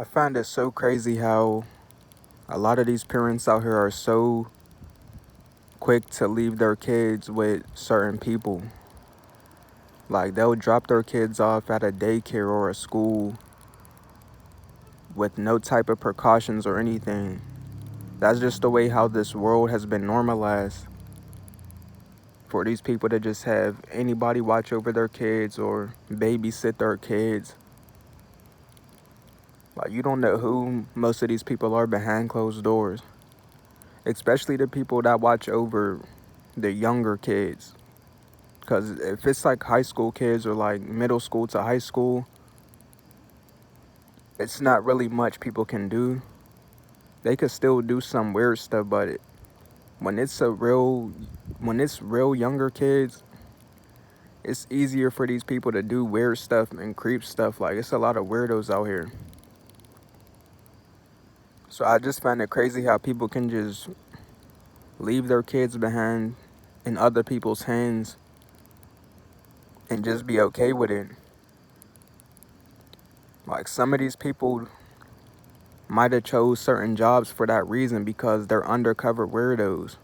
I find it so crazy how a lot of these parents out here are so quick to leave their kids with certain people. Like they'll drop their kids off at a daycare or a school with no type of precautions or anything. That's just the way how this world has been normalized for these people to just have anybody watch over their kids or babysit their kids. Like you don't know who most of these people are behind closed doors, especially the people that watch over the younger kids. Because if it's like high school kids or like middle school to high school, it's not really much people can do. They could still do some weird stuff, but when it's when it's real younger kids, it's easier for these people to do weird stuff and creep stuff. Like it's a lot of weirdos out here. So I just find it crazy how people can just leave their kids behind in other people's hands and just be okay with it. Like some of these people might have chose certain jobs for that reason because they're undercover weirdos.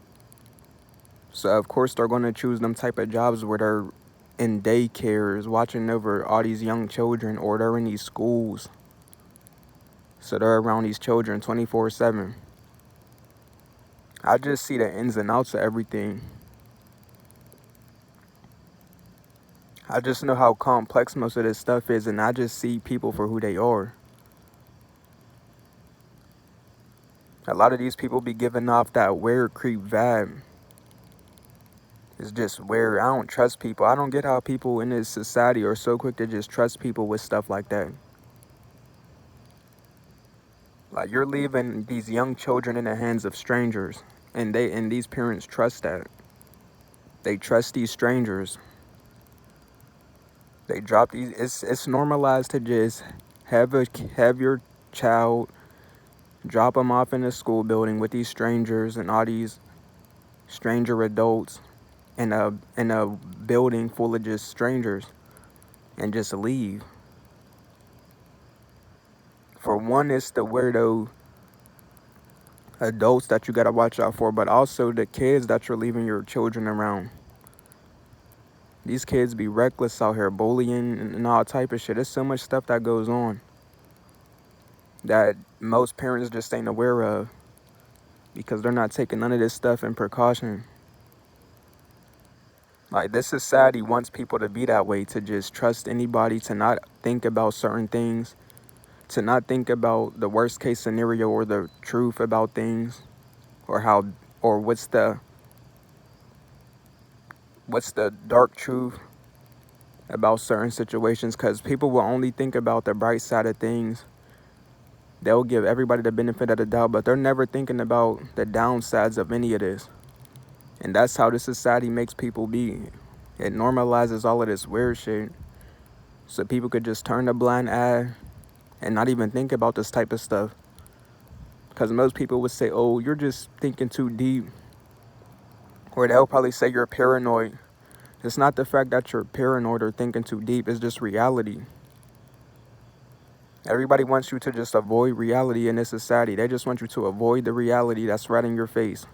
So of course they're gonna choose them type of jobs where they're in daycares watching over all these young children, or they're in these schools. So they're around these children 24/7. I just see the ins and outs of everything. I just know how complex most of this stuff is, and I just see people for who they are. A lot of these people be giving off that weird creep vibe. It's just weird. I don't trust people. I don't get how people in this society are so quick to just trust people with stuff like that. Like you're leaving these young children in the hands of strangers, and these parents trust that. They trust these strangers. They drop these. It's normalized to just have your child drop them off in a school building with these strangers and all these stranger adults in a building full of just strangers, and just leave. For one, it's the weirdo adults that you gotta watch out for, but also the kids that you're leaving your children around. These kids be reckless out here, bullying and all type of shit. There's so much stuff that goes on that most parents just ain't aware of because they're not taking none of this stuff in precaution. Like this society wants people to be that way, to just trust anybody, to not think about certain things, to not think about the worst case scenario or the truth about things, or how or what's the dark truth about certain situations, because people will only think about the bright side of things. They'll give everybody the benefit of the doubt, but they're never thinking about the downsides of any of this. And that's how this society makes people be. It normalizes all of this weird shit so people could just turn a blind eye and not even think about this type of stuff. Because most people would say, oh, you're just thinking too deep. Or they'll probably say you're paranoid. It's not the fact that you're paranoid or thinking too deep, it's just reality. Everybody wants you to just avoid reality in this society. They just want you to avoid the reality that's right in your face.